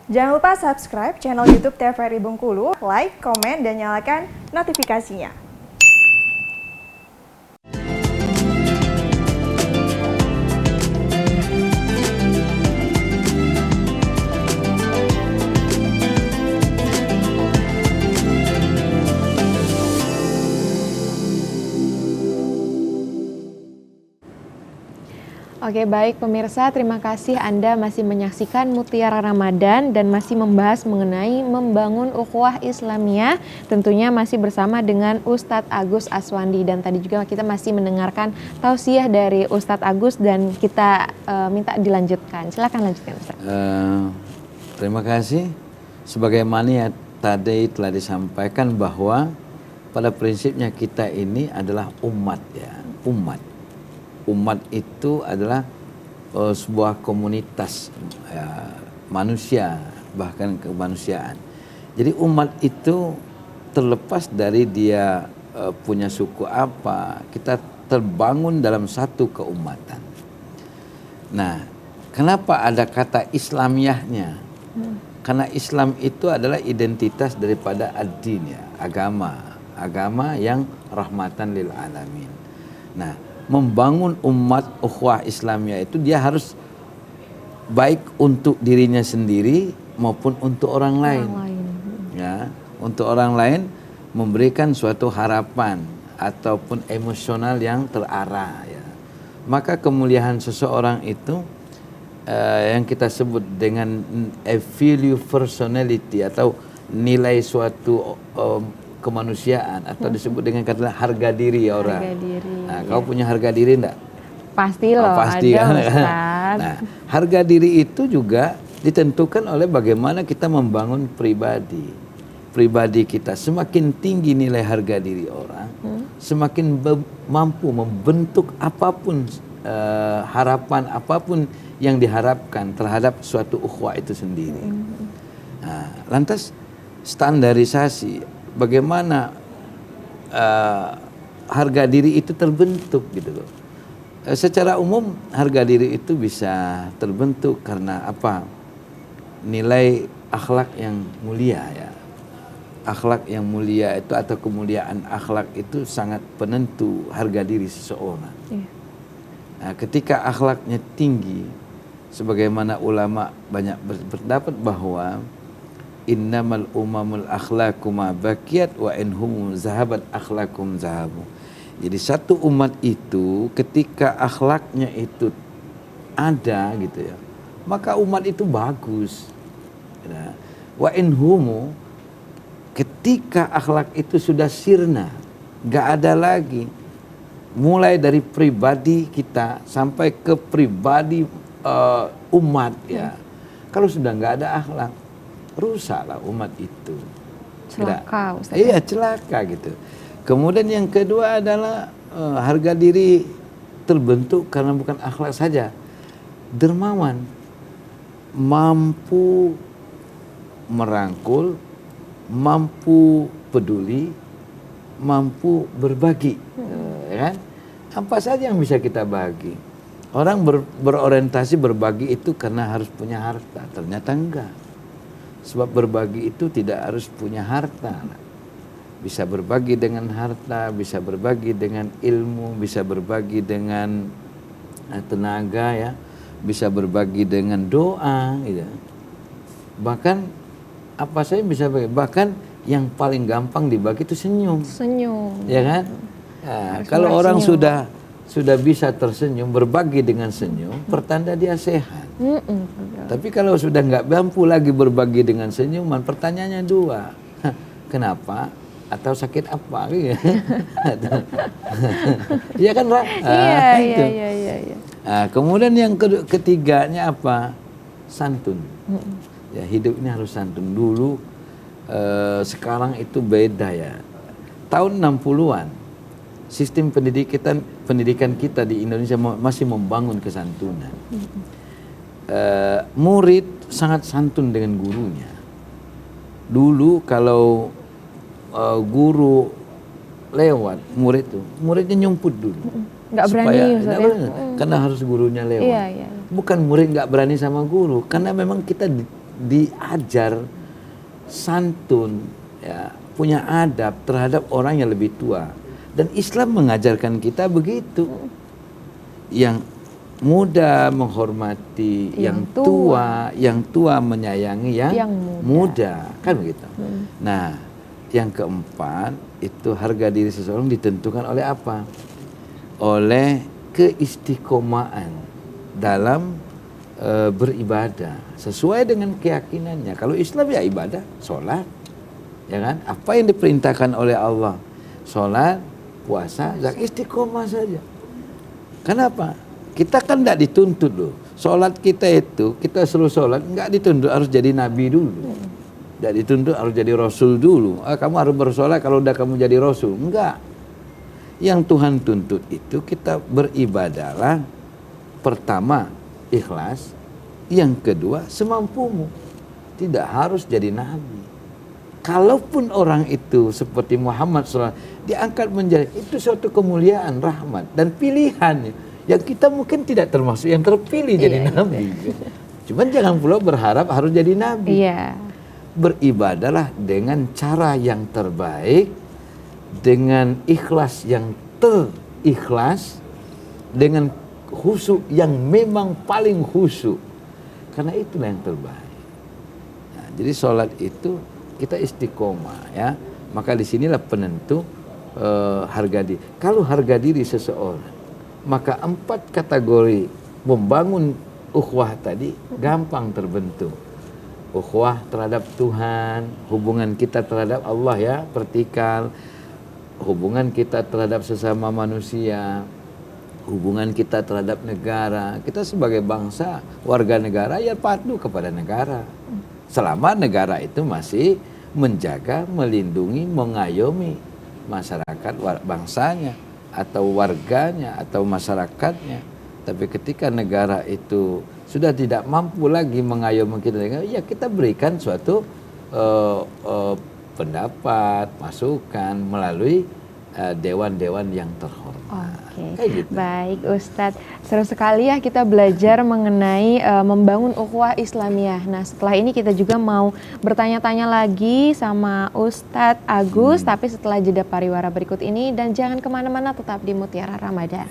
Jangan lupa subscribe channel YouTube TVRI Bengkulu, like, komen, dan nyalakan notifikasinya. Oke, baik pemirsa, terima kasih Anda masih menyaksikan Mutiara Ramadan dan masih membahas mengenai membangun ukhuwah Islamiyah. Tentunya masih bersama dengan Ustadz Agus Aswandi, dan tadi juga kita masih mendengarkan tausiah dari Ustadz Agus dan kita minta dilanjutkan. Silakan lanjutkan, Ustadz. Terima kasih. Sebagaimana yang tadi telah disampaikan bahwa pada prinsipnya kita ini adalah umat ya, umat. Umat itu adalah sebuah komunitas ya, manusia, bahkan kemanusiaan. Jadi umat itu terlepas dari dia punya suku apa, kita terbangun dalam satu keumatan. Nah, kenapa ada kata Islamiyahnya? Karena Islam itu adalah identitas daripada ad-din ya, agama yang rahmatan lil alamin. Nah, membangun umat ukhuwah Islamiyah itu dia harus baik untuk dirinya sendiri maupun untuk orang lain. Ya, untuk orang lain memberikan suatu harapan ataupun emosional yang terarah ya. Maka kemuliaan seseorang itu yang kita sebut dengan value personality atau nilai suatu kemanusiaan atau disebut dengan kata harga diri ya orang. Harga diri. Nah, kau punya harga diri enggak? Pasti loh, pasti ada kan? Ustaz. Nah, harga diri itu juga ditentukan oleh bagaimana kita membangun pribadi. Pribadi kita semakin tinggi nilai harga diri orang, semakin mampu membentuk apapun harapan apapun yang diharapkan terhadap suatu ukhuwah itu sendiri. Nah, lantas standarisasi bagaimana harga diri itu terbentuk gitu loh. Secara umum harga diri itu bisa terbentuk karena apa? Nilai akhlak yang mulia ya. Akhlak yang mulia itu atau kemuliaan akhlak itu sangat penentu harga diri seseorang. Nah, ketika akhlaknya tinggi, sebagaimana ulama banyak berpendapat bahwa innamal umamul akhlaqu ma baqiyat wa inhum zahabat akhlakum zahabu. Jadi satu umat itu ketika akhlaknya itu ada gitu ya, maka umat itu bagus. Nah, wa inhum ketika akhlak itu sudah sirna, gak ada lagi, mulai dari pribadi kita sampai ke pribadi umat ya. Kalau sudah gak ada akhlak, rusaklah umat itu. Celaka, Ustaz. Iya, celaka gitu. Kemudian yang kedua adalah harga diri terbentuk karena bukan akhlak saja. Dermawan, mampu merangkul, mampu peduli, mampu berbagi. Ya kan? Apa saja yang bisa kita bagi. Orang berorientasi berbagi itu karena harus punya harta. Ternyata enggak. Sebab berbagi itu tidak harus punya harta. Bisa berbagi dengan harta, bisa berbagi dengan ilmu, bisa berbagi dengan tenaga ya, bisa berbagi dengan doa gitu. Bahkan apa saja bisa bagi. Bahkan yang paling gampang dibagi itu senyum. Senyum. Ya kan? Nah, kalau orang sudah bisa tersenyum, berbagi dengan senyum, pertanda dia sehat. Tapi kalau sudah nggak mampu lagi berbagi dengan senyuman, pertanyaannya dua, kenapa? Atau sakit apa? Iya kan, Ra? Iya. Nah, kemudian yang ketiganya apa? Santun. Ya, hidup ini harus santun. Dulu, sekarang itu beda ya. Tahun 60-an, sistem pendidikan kita di Indonesia masih membangun kesantunan. Murid sangat santun dengan gurunya. Dulu kalau guru lewat muridnya nyumput dulu. Nggak berani, karena harus gurunya lewat. Iya. Bukan murid nggak berani sama guru, karena memang kita diajar santun, ya, punya adab terhadap orang yang lebih tua. Dan Islam mengajarkan kita begitu. Yang muda menghormati yang tua menyayangi yang muda. Kan begitu. Nah, yang keempat itu harga diri seseorang ditentukan oleh apa? Oleh keistiqomaan dalam beribadah sesuai dengan keyakinannya. Kalau Islam ya ibadah, sholat, ya kan? Apa yang diperintahkan oleh Allah, sholat, puasa, zakat, istiqomah saja. Kenapa? Kita kan tidak dituntut loh. Sholat kita itu, kita suruh sholat, nggak dituntut harus jadi nabi dulu. Tidak dituntut harus jadi rasul dulu. Kamu harus bersolat kalau udah kamu jadi rasul. Enggak. Yang Tuhan tuntut itu kita beribadahlah. Pertama, ikhlas. Yang kedua, semampumu. Tidak harus jadi nabi. Kalaupun orang itu seperti Muhammad SAW diangkat menjadi, itu suatu kemuliaan, rahmat dan pilihan yang kita mungkin tidak termasuk yang terpilih jadi nabi. Cuman jangan pula berharap harus jadi nabi. Beribadahlah dengan cara yang terbaik, dengan ikhlas yang terikhlas, dengan khusyuk yang memang paling khusyuk. Karena itulah yang terbaik. Nah, jadi sholat itu kita istiqomah, ya. Maka disinilah penentu harga diri. Kalau harga diri seseorang, maka 4 kategori membangun ukhuwah tadi gampang terbentuk. Ukhuwah terhadap Tuhan, hubungan kita terhadap Allah, ya, vertikal, hubungan kita terhadap sesama manusia, hubungan kita terhadap negara. Kita sebagai bangsa, warga negara, ya patuh kepada negara. Selama negara itu masih menjaga, melindungi, mengayomi masyarakat bangsanya atau warganya atau masyarakatnya. Tapi ketika negara itu sudah tidak mampu lagi mengayomi kita, ya kita berikan suatu pendapat, masukan melalui dewan-dewan yang terhormat. Oke, gitu. Baik Ustadz, seru sekali ya kita belajar mengenai membangun ukhuwah Islamiyah. Nah, setelah ini kita juga mau bertanya-tanya lagi sama Ustadz Agus, tapi setelah jeda pariwara berikut ini, dan jangan kemana-mana, tetap di Mutiara Ramadan.